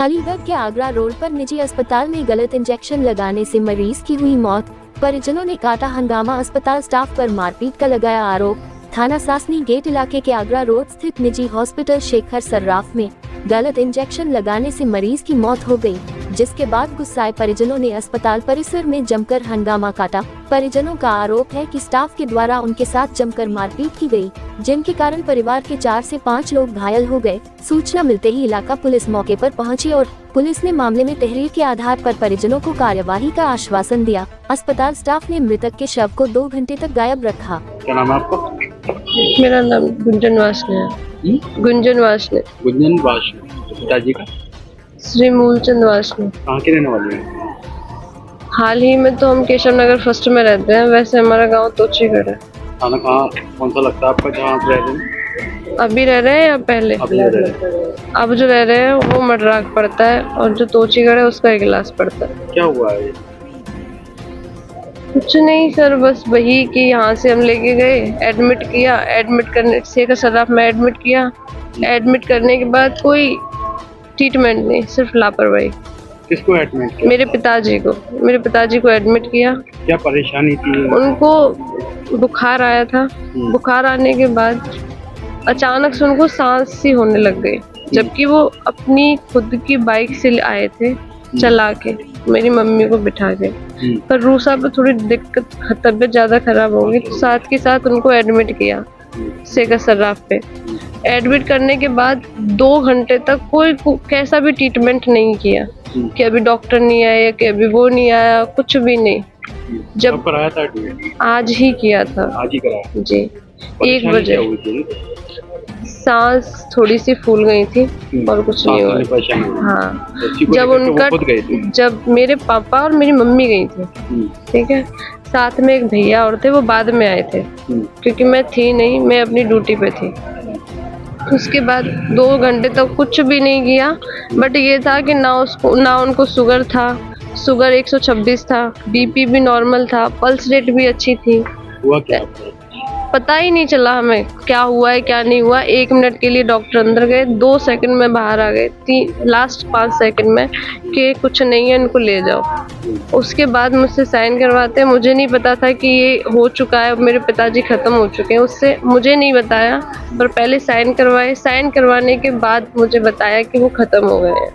अलीगढ़ के आगरा रोड पर निजी अस्पताल में गलत इंजेक्शन लगाने से मरीज की हुई मौत। परिजनों ने काटा हंगामा, अस्पताल स्टाफ पर मारपीट का लगाया आरोप। थाना सासनी गेट इलाके के आगरा रोड स्थित निजी हॉस्पिटल शेखर सर्राफ में गलत इंजेक्शन लगाने से मरीज की मौत हो गई, जिसके बाद गुस्साए परिजनों ने अस्पताल परिसर में जमकर हंगामा काटा। परिजनों का आरोप है कि स्टाफ के द्वारा उनके साथ जमकर मारपीट की गई, जिनके कारण परिवार के 4 से 5 लोग घायल हो गए। सूचना मिलते ही इलाका पुलिस मौके पर पहुंची और पुलिस ने मामले में तहरीर के आधार पर परिजनों को कार्यवाही का आश्वासन दिया। अस्पताल स्टाफ ने मृतक के शव को 2 घंटे तक गायब रखा। क्या नाम है आपका? मेरा नाम गुंजन वासने है। गुंजन वासने। गुंजन वासने। पिताजी का? श्री मूलचंद वासने। कहाँ के रहने वाले हैं? हाल ही में तो हम केशव नगर फर्स्ट में रहते हैं, वैसे हमारा गांव तोचीगढ़ है। खाना कहाँ कौन सा लगता है आपका जहाँ आप रह रहे हैं? अभी रह रहे हैं या पहले? अभी रह रहे हैं। अब जो रह रहे हैं वो मडराग पड़ता है और जो तोचीगढ़ है उसका इगलास पड़ता है। क्या हुआ है? कुछ नहीं सर, बस वही कि यहाँ से हम लेके गए, एडमिट किया, एडमिट करने शेखर सर्राफ में एडमिट किया। एडमिट करने के बाद कोई ट्रीटमेंट नहीं, सिर्फ लापरवाही। किसको एडमिट किया? मेरे पिताजी को एडमिट किया। क्या परेशानी थी? उनको बुखार आया था। बुखार आने के बाद अचानक से उनको सांस सी होने लग गई, जबकि वो अपनी खुद की बाइक से आए थे चला के, मेरी मम्मी को बिठा के। पर रूसा पे थोड़ी दिक्कत, तबीयत ज्यादा खराब हो गई, तो साथ के साथ उनको एडमिट किया शेखर सर्राफ पे। एडमिट करने के बाद 2 घंटे तक कोई कैसा भी ट्रीटमेंट नहीं किया, कि अभी डॉक्टर नहीं आया, कि अभी वो नहीं आया, कुछ भी नहीं। जब पर आया था एडमिट? आज ही किया था। आज ही कराया जी, 1 बजे। सांस थोड़ी सी फूल गई थी और कुछ नहीं हुआ। हाँ, जब मेरे पापा और मेरी मम्मी गई थी, ठीक है, साथ में एक भैया और थे, वो बाद में आए थे क्योंकि मैं थी नहीं, मैं अपनी ड्यूटी पे थी। उसके बाद 2 घंटे तक कुछ भी नहीं किया, बट ये था कि ना उनको शुगर था, शुगर 126 था, बीपी भी नॉर्मल था, पल्स रेट भी अच्छी थी। हुआ क्या? पता ही नहीं चला हमें क्या हुआ है क्या नहीं हुआ। 1 मिनट के लिए डॉक्टर अंदर गए, 2 सेकंड में बाहर आ गए, लास्ट 5 सेकंड में कि कुछ नहीं है, इनको ले जाओ। उसके बाद मुझसे साइन करवाते, मुझे नहीं पता था कि ये हो चुका है, मेरे पिताजी खत्म हो चुके हैं, उससे मुझे नहीं बताया, पर पहले साइन करवाए। साइन करवाने के बाद मुझे बताया कि वो खत्म हो गए हैं।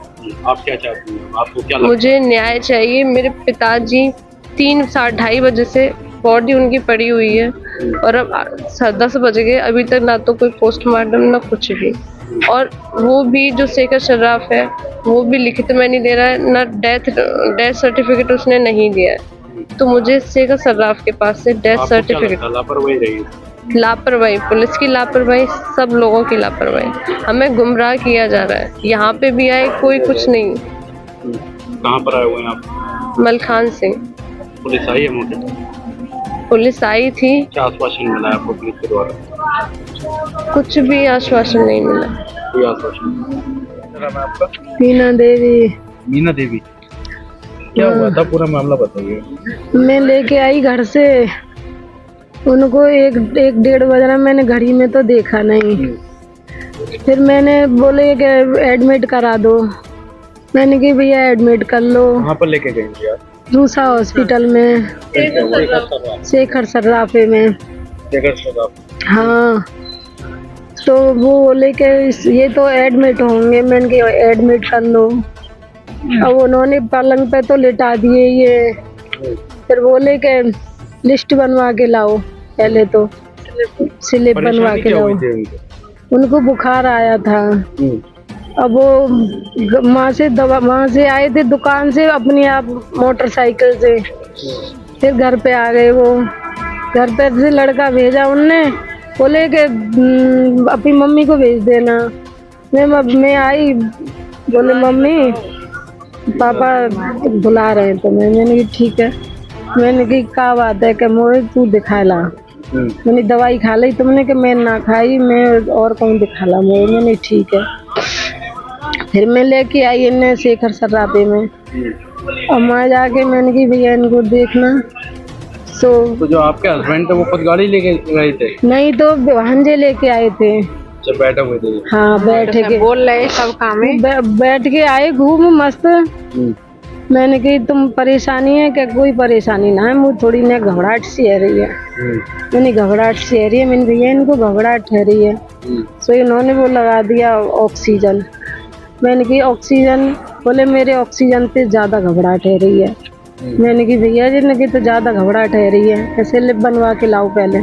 आप क्या चाहती हैं? आपको क्या लगता है? मुझे न्याय चाहिए। मेरे पिताजी 3 साढ़े 2:30 बजे से बॉडी उनकी पड़ी हुई है और अब 10 बज गए, अभी तक ना तो कोई पोस्टमार्टम ना कुछ भी। और वो भी जो शेखर सर्राफ है वो भी लिखित में नहीं दे रहा है, ना डेथ सर्टिफिकेट उसने नहीं दिया है। तो मुझे शेखर सर्राफ के पास से डेथ सर्टिफिकेट। लापरवाही रही? लापरवाही, पुलिस की लापरवाही, सब लोगों की लापरवाही, हमें गुमराह किया जा रहा है। यहाँ पे भी आए, कोई कुछ नहीं। कहाँ पर आए हुए हैं आप? मलखान सिंह। पुलिस आई है मौके पर? पुलिस आई थी। क्या आश्वासन मिला है आपको पुलिस के द्वारा? कुछ भी आश्वासन नहीं मिला। कोई आश्वासन? आपका? मीना देवी। मीना देवी, क्या हुआ था? पूरा मामला बताइए। मैं लेके आई घर से, उनको 1-1:30 बज रहा, मैंने घड़ी में तो देखा नहीं। फिर मैंने बोले कि एडमिट करा दो, मैंने कहा भैया एडमिट कर लो। कहाँ पर लेके गए थे आप? रूसा हॉस्पिटल में, शेखर सर्राफे में। शेखर सर्राफ? हाँ, तो वो बोले कि ये तो एडमिट होंगे, मैंने कहा एडमिट कर लो। अब उन्होंने पलंग पे तो लिटा दिए ये, फिर बोले कि लिस्ट बनवा के लाओ, पहले तो स्लिप बनवा के लाओ। उनको बुखार आया था। अब वो वहाँ से आए थे दुकान से अपनी आप मोटरसाइकिल से, फिर घर पे आ गए। वो घर पे से लड़का भेजा उनने, बोले कि अपनी मम्मी को भेज देना। मैं आई, बोले मम्मी पापा बुला रहे हैं तुम्हें। मैंने कहा ठीक है। मैंने कहा क्या बात है? कि मोए तू दिखा ला, मैंने दवाई खा ली तुमने? कि मैं ना खाई, मैं और कौन दिखा ला मोए। मैंने ठीक है। फिर मैं लेके आई इन्हें शेखर सर्राफे में, और वहाँ जाके मैंने की भैया इनको देखना। तो जो आपके हस्बैंड थे वो खुद गाड़ी लेके गए थे? नहीं, तो भांजे लेके आए थे। जब बैठे हुए थे। हाँ बैठ के बोल रहे सब काम है। बैठ के आए खूब मस्त। मैंने कही तुम परेशानी है क्या? कोई परेशानी ना है, मुझे थोड़ी ना घबराहट सी है रही है। मैंने घबराहट सी है रही है, मैंने भैया इनको घबराहट है रही है। सो इन्होंने वो लगा दिया ऑक्सीजन। मैंने कही ऑक्सीजन, बोले मेरे ऑक्सीजन पे ज़्यादा घबराहट है रही है। मैंने कही भैया जी ने तो ज़्यादा घबराहट है रही है, स्लिप बनवा के लाओ पहले।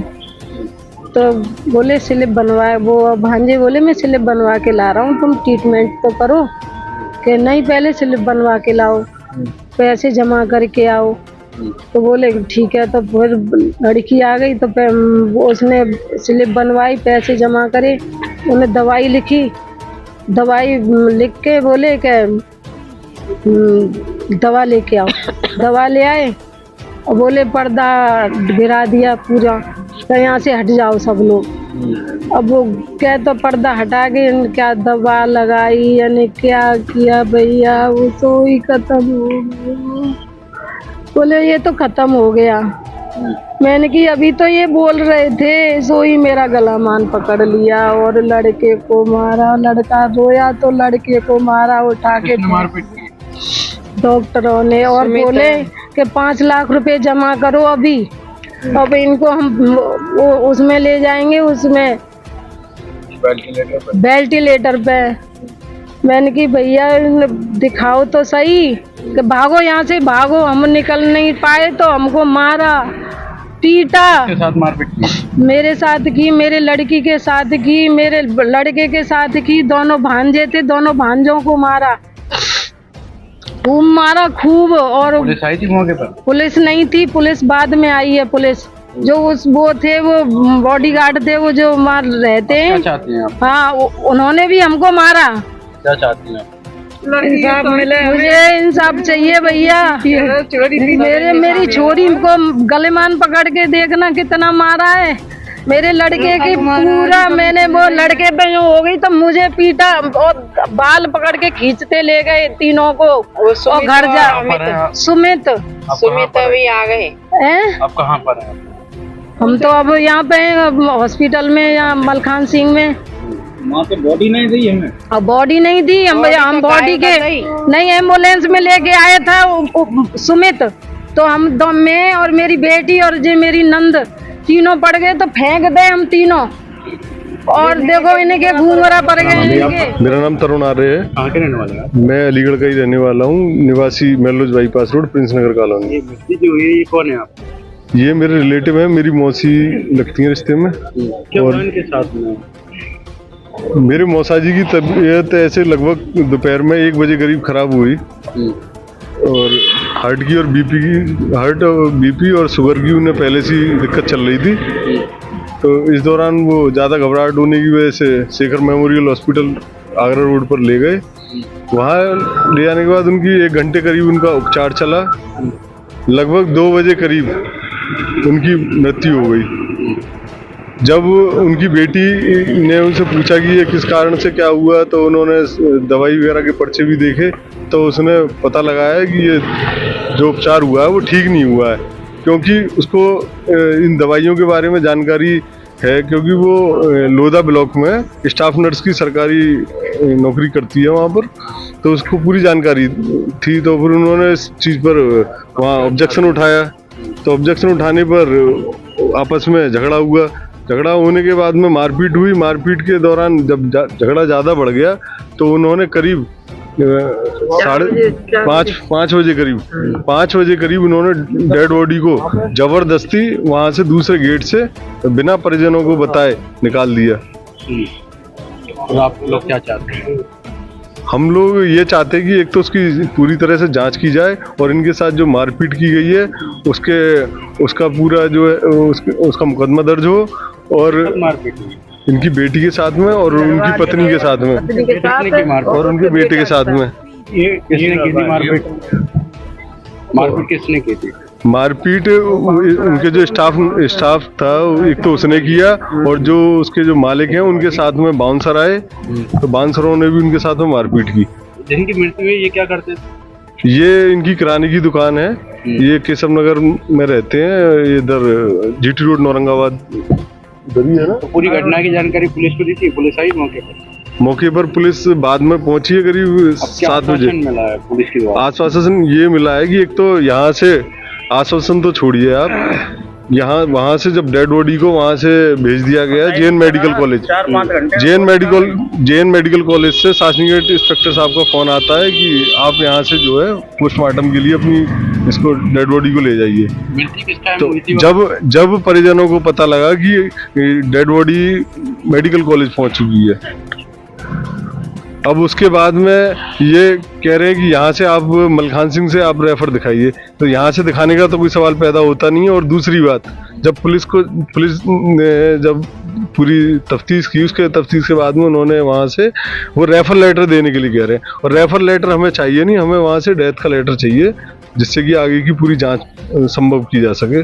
तो बोले स्लिप बनवाए, वो भांजे बोले मैं स्लिप बनवा के ला रहा हूँ, तुम ट्रीटमेंट तो करो। कि नहीं पहले स्लिप बनवा के लाओ, पैसे जमा करके आओ। तो बोले ठीक है। तो फिर लड़की आ गई, तो उसने स्लिप बनवाई, पैसे जमा करे, उन्हें दवाई लिखी। दवाई लिख के बोले कि दवा लेके आओ। दवा ले आए और बोले पर्दा गिरा दिया पूरा, तो यहाँ से हट जाओ सब लोग। अब वो क्या तो पर्दा हटा के क्या दवा लगाई यानी क्या किया भैया, वो तो ही खत्म हो गया। बोले ये तो खत्म हो गया। मैंने कि अभी तो ये बोल रहे थे, सो ही मेरा गला मान पकड़ लिया और लड़के को मारा। लड़का रोया तो लड़के को मारा उठा के डॉक्टरों ने, और बोले कि 5 लाख रुपए जमा करो अभी। अब इनको हम उसमें ले जाएंगे, उसमें वेंटिलेटर पे। मैंने कि भैया दिखाओ तो सही, कि भागो यहाँ से भागो। हम निकल नहीं पाए तो हमको मारा पीटा। साथ मारपीट की? मेरे साथ की, मेरे लड़की के साथ की, मेरे लड़के के साथ की। दोनों भांजे थे, दोनों भांजों को मारा, खूब मारा खूब। और पुलिस आई थी मौके पर? पुलिस नहीं थी, पुलिस बाद में आई है। पुलिस जो वो थे, वो बॉडीगार्ड थे, वो जो मार रहते हैं। क्या चाहती हैं आप? हाँ, उन्होंने भी हमको मारा। क्या चाहती हैं आप? इंसाफ मिले, मुझे इंसाफ चाहिए भैया। मेरी छोरी को गलेमान पकड़ के देखना कितना मारा है। मेरे लड़के की पूरा, मैंने वो लड़के पे जो हो गई तो मुझे पीटा और बाल पकड़ के खींचते ले गए तीनों को। और घर जा सुमित भी आ गए। आप कहाँ पर हैं? हम तो अब यहाँ पे हॉस्पिटल में, यहाँ मलखान सिंह में। वहाँ पे बॉडी नहीं दी हमें? अब बॉडी नहीं दी हम बॉडी के नहीं, एम्बुलेंस में लेके आया था सुमित। तो हम दो, मैं और मेरी बेटी और जो मेरी नंद, तीनों पड़ गए तो फेंक दे हम तीनों। और देखो इनके घूंघरा पड़ गए। मेरा नाम तरुण आर्य है। कहाँ के रहने वाले हैं? मैं अलीगढ़ का ही रहने वाला हूँ, निवासी मेलोज बाईपास रोड, प्रिंस नगर कॉलोनी। ये मृत्यु जो हुई है, ये कौन है आप? ये मेरे रिलेटिव है, मेरी मौसी लगती है रिश्ते में। क्या और इनके साथ में? मेरे मौसा जी की तबीयत ऐसे लगभग दोपहर में 1 बजे करीब खराब हुई, और हार्ट की और बीपी की, हार्ट और बीपी और शुगर की उन्हें पहले से दिक्कत चल रही थी। तो इस दौरान वो ज़्यादा घबराहट होने की वजह से Shekhar memorial hospital Agra road पर ले गए। वहाँ ले जाने के बाद उनकी 1 घंटे करीब उनका उपचार चला। लगभग 2 बजे करीब उनकी मृत्यु हो गई। जब उनकी बेटी ने उनसे पूछा कि ये किस कारण से क्या हुआ, तो उन्होंने दवाई वगैरह के पर्चे भी देखे, तो उसने पता लगाया कि ये जो उपचार हुआ है वो ठीक नहीं हुआ है, क्योंकि उसको इन दवाइयों के बारे में जानकारी है, क्योंकि वो लोधा ब्लॉक में स्टाफ नर्स की सरकारी नौकरी करती है वहाँ पर, तो उसको पूरी जानकारी थी। तो फिर उन्होंने इस चीज़ पर वहाँ ऑब्जेक्शन उठाया। तो ऑब्जेक्शन उठाने पर आपस में झगड़ा हुआ। झगड़ा होने के बाद में मारपीट हुई। मारपीट के दौरान जब झगड़ा ज़्यादा बढ़ गया तो उन्होंने करीब 5:30 बजे करीब उन्होंने डेड बॉडी को जबरदस्ती वहाँ से दूसरे गेट से बिना परिजनों को बताए निकाल दिया। और आप लोग क्या चाहते हैं? हम लोग ये चाहते हैं कि एक तो उसकी पूरी तरह से जांच की जाए, और इनके साथ जो मारपीट की गई है उसका पूरा जो है उसका मुकदमा दर्ज हो। और मारपीट इनकी बेटी के साथ में और उनकी पत्नी के साथ में और उनके बेटे के साथ में। ये किसने की थी मारपीट? मारपीट किसने की थी? मारपीट उनके जो स्टाफ था, एक तो उसने किया, और जो उसके जो मालिक हैं उनके साथ में बाउंसर आए, तो बाउंसरों ने भी उनके साथ में मारपीट की। जिनकी मृत्यु हुई ये क्या करते थे? ये इनकी किराने की दुकान है। ये केशव नगर में रहते हैं, इधर जीटी रोड औरंगाबाद उधर ही है ना। तो पूरी घटना की जानकारी पुलिस को दी थी, पुलिस आई मौके पर? मौके पर पुलिस बाद में पहुंची है करीब अब क्या 7 बजे। आश्वासन मिला है पुलिस की द्वारा? आश्वासन ये मिला है कि एक तो यहाँ से आश्वासन तो छोड़िए आप, यहाँ वहाँ से जब डेड बॉडी को वहाँ से भेज दिया गया JN medical college. JN medical college से शासनी गेट इंस्पेक्टर साहब का फोन आता है कि आप यहाँ से जो है पोस्टमार्टम के लिए अपनी इसको डेड बॉडी को ले जाइए। मृत्यु किस टाइम तो हुई थी? जब परिजनों को पता लगा कि डेड बॉडी मेडिकल कॉलेज पहुँच चुकी है, अब उसके बाद में ये कह रहे हैं कि यहाँ से आप मलखान सिंह से आप रेफर दिखाइए, तो यहाँ से दिखाने का तो कोई सवाल पैदा होता नहीं है। और दूसरी बात, जब पुलिस ने जब पूरी तफ्तीश की, उसके तफ्तीश के बाद में उन्होंने वहाँ से वो रेफर लेटर देने के लिए कह रहे हैं, और रेफर लेटर हमें चाहिए नहीं, हमें वहाँ से डेथ का लेटर चाहिए जिससे कि आगे की पूरी जांच संभव की जा सके।